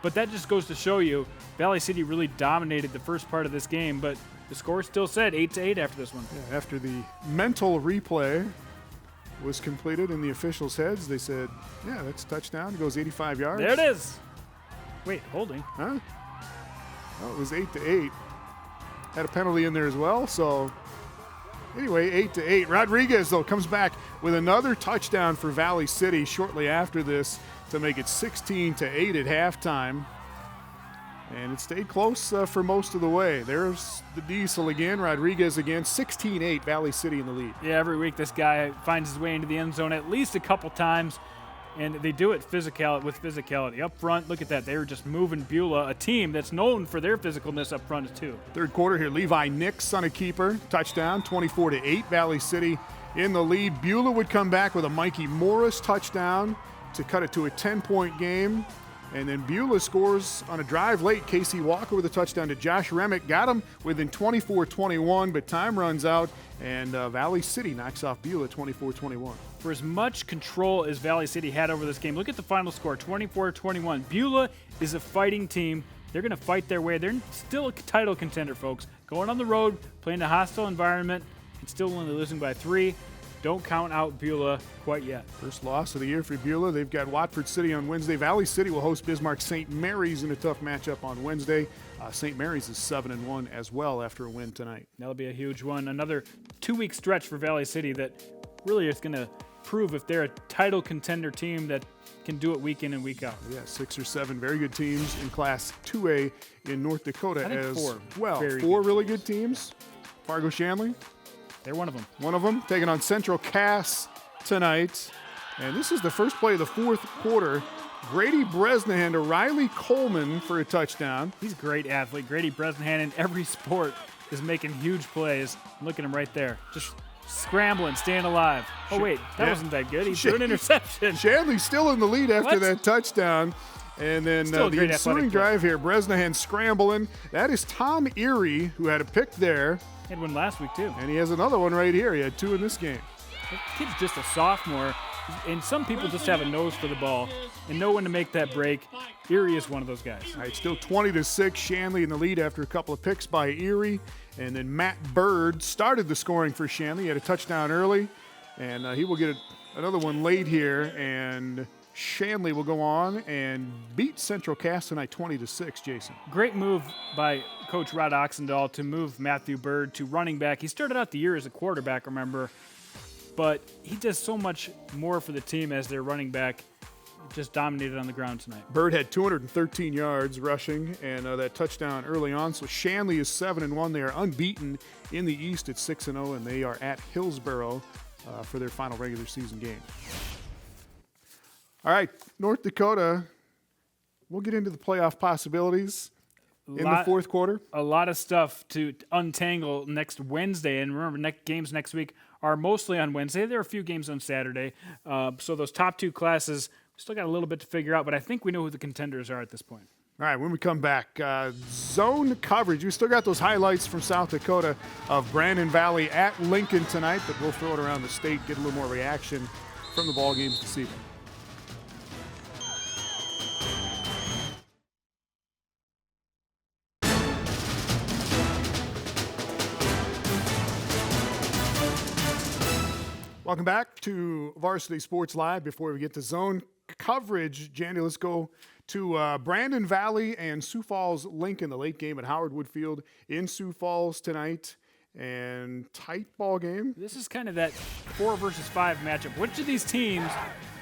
But that just goes to show you, Valley City really dominated the first part of this game, but the score still said 8-8 after this one. Yeah, after the mental replay was completed in the officials' heads, they said, yeah, that's a touchdown. It goes 85 yards. There it is. Wait, holding. Huh? Well, it was 8-8. Had a penalty in there as well, so anyway, 8-8. Rodriguez, though, comes back with another touchdown for Valley City shortly after this to make it 16-8 at halftime. And it stayed close for most of the way. There's the Diesel again, Rodriguez again, 16-8, Valley City in the lead. Yeah, every week this guy finds his way into the end zone at least a couple times, and they do it with physicality. Up front, look at that. They were just moving Beulah, a team that's known for their physicalness up front too. Third quarter here, Levi Nix on a keeper, touchdown, 24-8, Valley City in the lead. Beulah would come back with a Mikey Morris touchdown to cut it to a 10-point game. And then Beulah scores on a drive late. Casey Walker with a touchdown to Josh Remick. Got him within 24-21, but time runs out, and Valley City knocks off Beulah 24-21. For as much control as Valley City had over this game, look at the final score, 24-21. Beulah is a fighting team. They're going to fight their way. They're still a title contender, folks. Going on the road, playing a hostile environment, and still only losing by 3. Don't count out Beulah quite yet. First loss of the year for Beulah. They've got Watford City on Wednesday. Valley City will host Bismarck St. Mary's in a tough matchup on Wednesday. St. Mary's is 7-1 as well after a win tonight. That'll be a huge one. Another 2-week stretch for Valley City that really is going to prove if they're a title contender team that can do it week in and week out. Yeah, 6 or 7 very good teams in Class 2A in North Dakota. I think as 4. Well, 4 really good teams. Fargo Shanley. They're one of them. One of them taking on Central Cass tonight. And this is the first play of the fourth quarter. Grady Bresnahan to Riley Coleman for a touchdown. He's a great athlete. Grady Bresnahan in every sport is making huge plays. Look at him right there. Just scrambling, staying alive. Oh, wait, that wasn't that good. He threw an interception. Shanley's still in the lead after that touchdown. And then the ensuing drive here, Bresnahan scrambling. That is Tom Erie, who had a pick there. He had one last week, too. And he has another one right here. He had 2 in this game. That kid's just a sophomore, and some people just have a nose for the ball and know when to make that break. Erie is one of those guys. All right, still 20-6. Shanley in the lead after a couple of picks by Erie. And then Matt Bird started the scoring for Shanley. He had a touchdown early, and he will get another one late here. And Shanley will go on and beat Central Cass tonight 20-6, Jason. Great move by Coach Rod Oxendahl to move Matthew Bird to running back. He started out the year as a quarterback, remember, but he does so much more for the team as their running back. Just dominated on the ground tonight. Bird had 213 yards rushing and that touchdown early on. So Shanley is 7-1. They are unbeaten in the East at 6-0, and they are at Hillsboro for their final regular season game. All right, North Dakota, we'll get into the playoff possibilities in the fourth quarter. A lot of stuff to untangle next Wednesday. And remember, games next week are mostly on Wednesday. There are a few games on Saturday. So those top 2 classes, we still got a little bit to figure out, but I think we know who the contenders are at this point. All right, when we come back, zone coverage. We still got those highlights from South Dakota of Brandon Valley at Lincoln tonight, but we'll throw it around the state, get a little more reaction from the ball games this evening. Welcome back to Varsity Sports Live. Before we get to zone coverage, Jandy, let's go to Brandon Valley and Sioux Falls Lincoln, the late game at Howard Wood Field in Sioux Falls tonight. And tight ball game. This is kind of that 4 versus 5 matchup. Which of these teams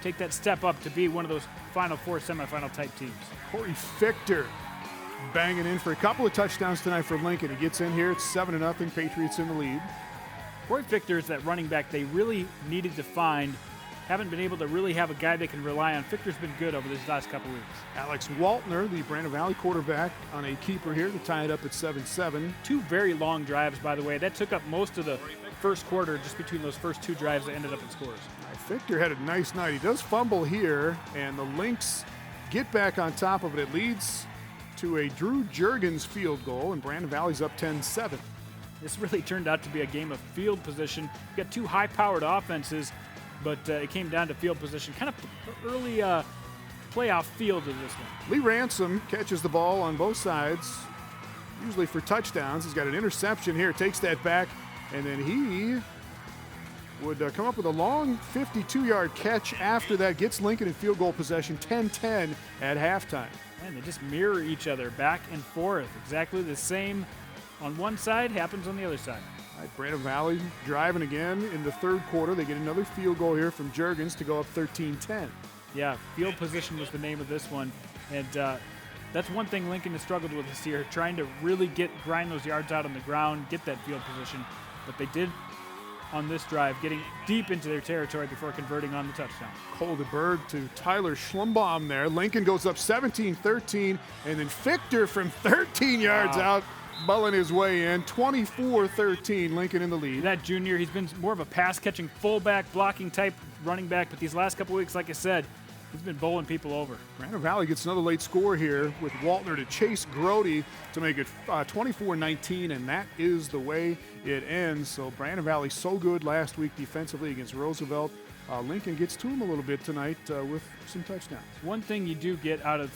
take that step up to be one of those Final Four semifinal type teams? Corey Fichter banging in for a couple of touchdowns tonight for Lincoln. He gets in here. It's 7-0. Patriots in the lead. Corey Fichter is that running back they really needed to find. Haven't been able to really have a guy they can rely on. Fichter's been good over these last couple weeks. Alex Waltner, the Brandon Valley quarterback, on a keeper here to tie it up at 7-7. 2 very long drives, by the way. That took up most of the first quarter just between those first 2 drives that ended up in scores. Fichter had a nice night. He does fumble here, and the Lynx get back on top of it. It leads to a Drew Juergens field goal, and Brandon Valley's up 10-7. This really turned out to be a game of field position. You got 2 high-powered offenses, but it came down to field position. Kind of early playoff field in this one. Lee Ransom catches the ball on both sides, usually for touchdowns. He's got an interception here, takes that back, and then he would come up with a long 52-yard catch after that, gets Lincoln in field goal possession, 10-10 at halftime. Man, they just mirror each other back and forth. Exactly the same on one side happens on the other side. All right, Brandon Valley driving again in the third quarter. They get another field goal here from Juergens to go up 13-10. Yeah, field position was the name of this one. And That's one thing Lincoln has struggled with this year, trying to really grind those yards out on the ground, get that field position. But they did on this drive, getting deep into their territory before converting on the touchdown. Coldenberg to Tyler Schlumbaum there. Lincoln goes up 17-13, and then Fichter from 13 yards out, bulling his way in. 24-13, Lincoln in the lead. That junior, he's been more of a pass-catching fullback, blocking type running back, but these last couple weeks, like I said, he's been bowling people over. Brandon Valley gets another late score here with Waltner to chase Grody to make it 24-19, and that is the way it ends. So Brandon Valley so good last week defensively against Roosevelt. Lincoln gets to him a little bit tonight with some touchdowns. One thing you do get out of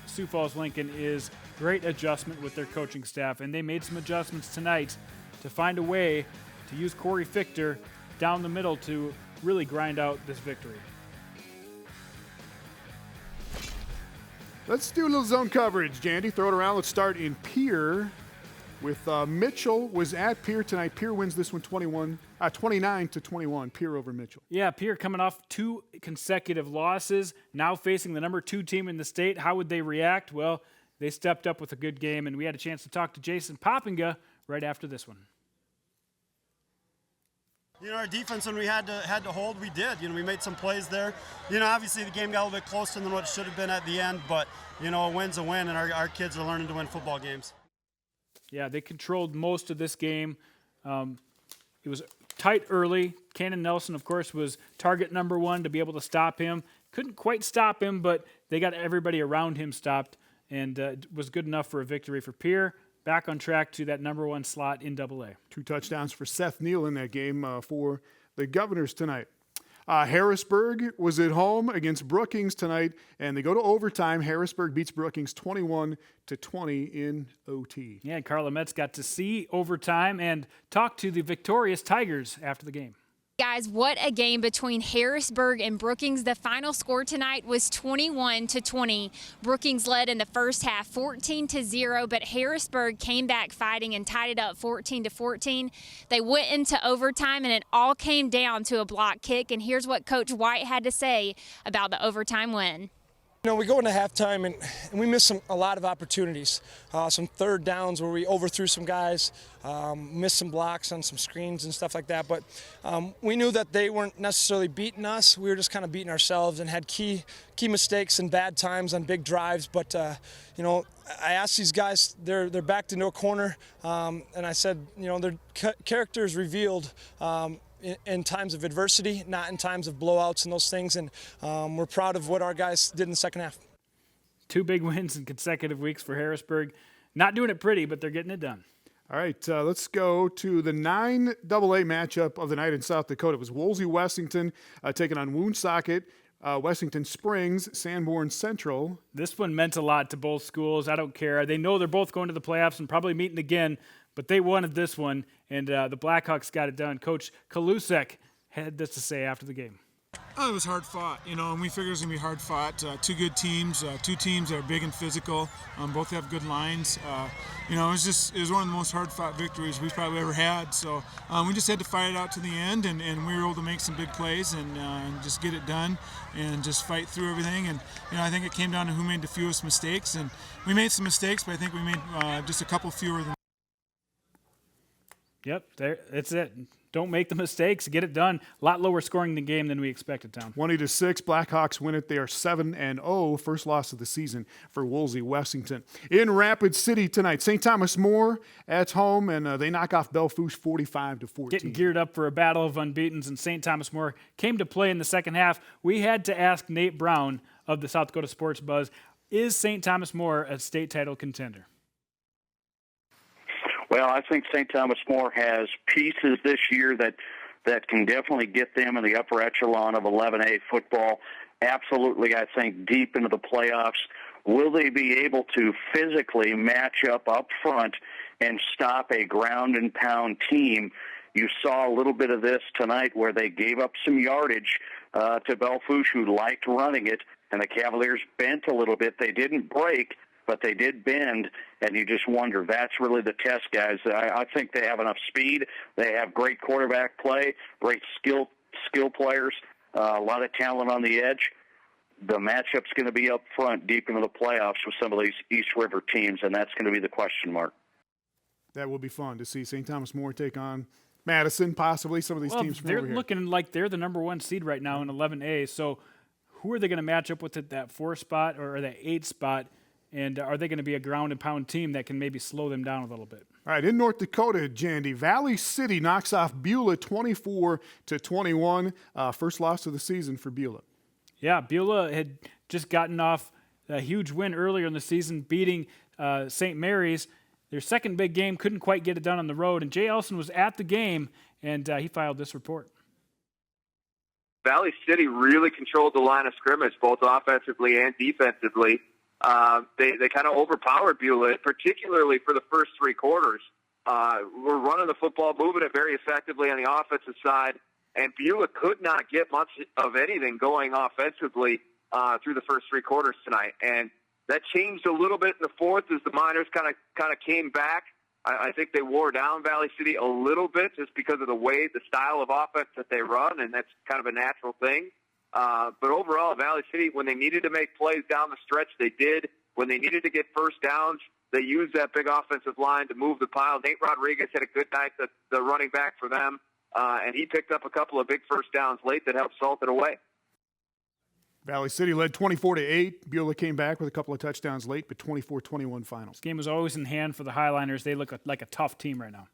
Sioux Falls Lincoln is great adjustment with their coaching staff, and they made some adjustments tonight to find a way to use Corey Fichter down the middle to really grind out this victory. Let's do a little zone coverage, Jandy. Throw it around. Let's start in Pierre with Mitchell was at Pierre tonight. Pierre wins this one 29-21. Pierre over Mitchell. Yeah, Pierre coming off 2 consecutive losses, now facing the number 2 team in the state. How would they react? Well, they stepped up with a good game, and we had a chance to talk to Jason Poppinga right after this one. You know, our defense, when we had to hold, we did. You know, we made some plays there. You know, obviously the game got a little bit closer than what it should have been at the end, but, you know, a win's a win, and our kids are learning to win football games. Yeah, they controlled most of this game. It was tight early. Cannon Nelson, of course, was target number 1 to be able to stop him. Couldn't quite stop him, but they got everybody around him stopped, and was good enough for a victory for Pierre. Back on track to that number 1 slot in AA. 2 touchdowns for Seth Neal in that game for the Governors tonight. Harrisburg was at home against Brookings tonight, and they go to overtime. Harrisburg beats Brookings 21-20 in OT. Yeah, Carla Metz got to see overtime and talk to the victorious Tigers after the game. Guys, what a game between Harrisburg and Brookings. The final score tonight was 21-20. Brookings led in the first half 14-0, but Harrisburg came back fighting and tied it up 14-14. They went into overtime, and it all came down to a block kick. And here's what Coach White had to say about the overtime win. You know, we go into halftime and we missed a lot of opportunities. Some third downs where we overthrew some guys, missed some blocks on some screens and stuff like that. But we knew that they weren't necessarily beating us. We were just kind of beating ourselves and had key mistakes and bad times on big drives. But you know, I asked these guys, they're backed into a corner, and I said, you know, their character is revealed in times of adversity, not in times of blowouts and those things, and we're proud of what our guys did in the second half. 2 big wins in consecutive weeks for Harrisburg. Not doing it pretty, but they're getting it done. All right, let's go to the 9AA matchup of the night in South Dakota. It was Woolsey-Wessington taking on Woonsocket, Wessington Springs, Sanborn Central. This one meant a lot to both schools. I don't care. They know they're both going to the playoffs and probably meeting again, but they wanted this one, and the Blackhawks got it done. Coach Kalusek had this to say after the game. Oh, it was hard fought, you know, and we figured it was going to be hard fought. 2 good teams, 2 teams that are big and physical. Both have good lines. You know, it was one of the most hard fought victories we've probably ever had. So we just had to fight it out to the end, and we were able to make some big plays and just get it done and just fight through everything. And, you know, I think it came down to who made the fewest mistakes. And we made some mistakes, but I think we made just a couple fewer than. Yep, that's it. Don't make the mistakes. Get it done. A lot lower scoring the game than we expected, Tom. 20-6. Blackhawks win it. They are 7-0. First loss of the season for Woolsey-Wessington. In Rapid City tonight, St. Thomas More at home, and they knock off Belle Fourche 45-14. Getting geared up for a battle of unbeatens, and St. Thomas More came to play in the second half. We had to ask Nate Brown of the South Dakota Sports Buzz, is St. Thomas More a state title contender? Well, I think St. Thomas More has pieces this year that can definitely get them in the upper echelon of 11A football. Absolutely, I think, deep into the playoffs. Will they be able to physically match up front and stop a ground-and-pound team? You saw a little bit of this tonight where they gave up some yardage to Belle Fourche, who liked running it, and the Cavaliers bent a little bit. They didn't break, but they did bend, and you just wonder, that's really the test, guys. I think they have enough speed. They have great quarterback play, great skill players, a lot of talent on the edge. the matchup's going to be up front deep into the playoffs with some of these East River teams, and that's going to be the question mark. That will be fun to see St. Thomas More take on Madison, possibly some of these teams from they're over here. looking like they're the number 1 seed right now in 11A. So who are they going to match up with at that 4 spot or that 8 spot? And are they going to be a ground and pound team that can maybe slow them down a little bit? All right, in North Dakota, Jandy, Valley City knocks off Beulah 24-21. First loss of the season for Beulah. Yeah, Beulah had just gotten off a huge win earlier in the season, beating St. Mary's. Their second big game, couldn't quite get it done on the road. And Jay Elson was at the game, and he filed this report. Valley City really controlled the line of scrimmage, both offensively and defensively. They kind of overpowered Beulah, particularly for the first 3 quarters. We're running the football, moving it very effectively on the offensive side, and Beulah could not get much of anything going offensively through the first 3 quarters tonight. And that changed a little bit in the fourth as the Miners kind of came back. I think they wore down Valley City a little bit just because of the style of offense that they run, and that's kind of a natural thing. But overall, Valley City, when they needed to make plays down the stretch, they did. When they needed to get first downs, they used that big offensive line to move the pile. Nate Rodriguez had a good night, the running back for them, and he picked up a couple of big first downs late that helped salt it away. Valley City led 24-8. Beulah came back with a couple of touchdowns late, but 24-21 finals. This game was always in hand for the Highliners. They look like a tough team right now.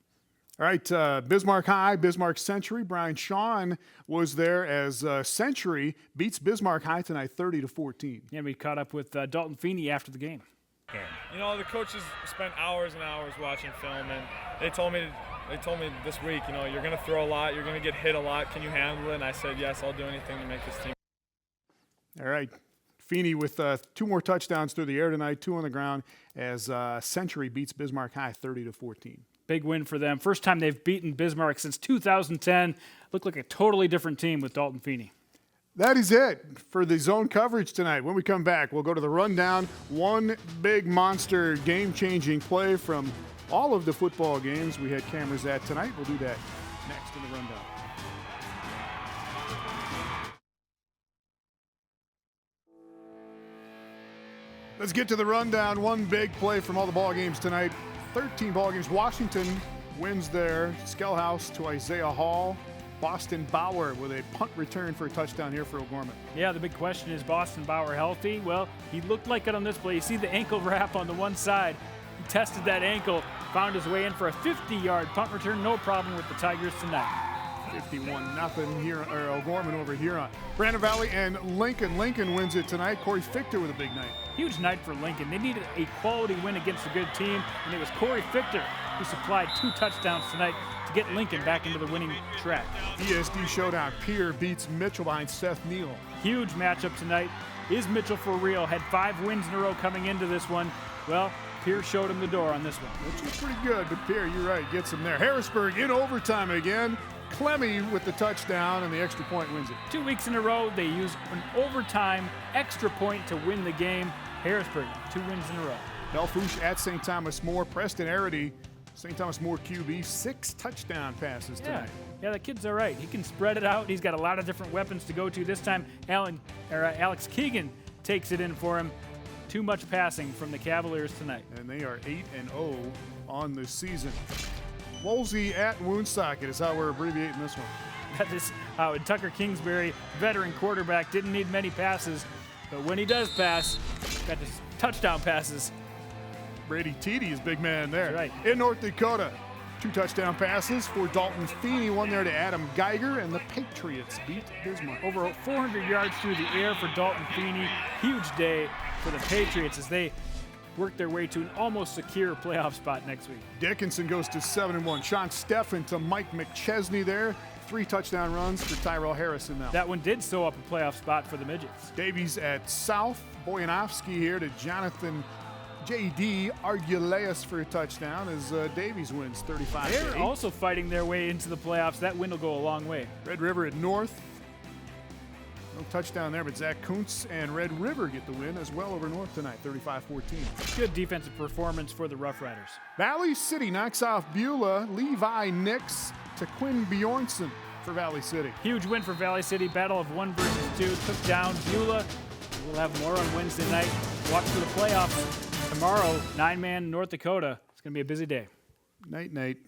All right, Bismarck High, Bismarck Century. Brian Shawn was there as Century beats Bismarck High tonight 30-14. Yeah, we caught up with Dalton Feeney after the game. You know, the coaches spent hours and hours watching film, and they told me this week, you know, you're going to throw a lot, you're going to get hit a lot. Can you handle it? And I said, yes, I'll do anything to make this team. All right. Feeney with 2 more touchdowns through the air tonight, 2 on the ground, as Century beats Bismarck High 30-14. Big win for them. First time they've beaten Bismarck since 2010. Looked like a totally different team with Dalton Feeney. That is it for the zone coverage tonight. When we come back, we'll go to the rundown. One big monster game-changing play from all of the football games we had cameras at tonight. We'll do that next in the rundown. Let's get to the rundown. One big play from all the ball games tonight. 13 ball games. Washington wins their Skellhouse to Isaiah Hall. Boston Bauer with a punt return for a touchdown here for O'Gorman. Yeah, the big question is Boston Bauer healthy? Well, he looked like it on this play. You see the ankle wrap on the one side. He tested that ankle, found his way in for a 50-yard punt return. No problem with the Tigers tonight. 51-0 here, or O'Gorman over Huron. Brandon Valley and Lincoln. Lincoln wins it tonight. Corey Fichter with a big night. Huge night for Lincoln. They needed a quality win against a good team, and it was Corey Fichter who supplied 2 touchdowns tonight to get Lincoln back into the winning track. ESD showdown. Pierre beats Mitchell behind Seth Neal. Huge matchup tonight. Is Mitchell for real? Had 5 wins in a row coming into this one. Well, Pierre showed him the door on this one. Which was pretty good, but Pierre, you're right, gets him there. Harrisburg in overtime again. Clemmy with the touchdown, and the extra point wins it. 2 weeks in a row, they use an overtime extra point to win the game. Harrisburg, 2 wins in a row. Belfouche at St. Thomas More. Preston Arity, St. Thomas More QB, 6 touchdown passes tonight. Yeah, the kid's all right. He can spread it out. He's got a lot of different weapons to go to. This time, Alex Keegan takes it in for him. Too much passing from the Cavaliers tonight. And they are 8-0 on the season. Wolsey at Woonsocket is how we're abbreviating this one. That is how Tucker Kingsbury, veteran quarterback, didn't need many passes, but when he does pass, got his touchdown passes. Brady Teedy is big man there. That's right. In North Dakota, 2 touchdown passes for Dalton Feeney, 1 there to Adam Geiger, and the Patriots beat Bismarck. Over 400 yards through the air for Dalton Feeney. Huge day for the Patriots as they work their way to an almost secure playoff spot next week. Dickinson goes to 7-1. Sean Steffen to Mike McChesney there. 3 touchdown runs for Tyrell Harrison now. That one did sew up a playoff spot for the Midgets. Davies at South. Boyanovsky here to Jonathan J.D. Arguleus for a touchdown as Davies wins 35-8. They're also fighting their way into the playoffs. That win will go a long way. Red River at North. No touchdown there, but Zach Kuntz and Red River get the win as well over North tonight, 35-14. Good defensive performance for the Rough Riders. Valley City knocks off Beulah. Levi Nix to Quinn Bjornson for Valley City. Huge win for Valley City. Battle of 1 versus 2. Took down Beulah. We'll have more on Wednesday night. Watch for the playoffs tomorrow, 9-man North Dakota. It's going to be a busy day. Night, night.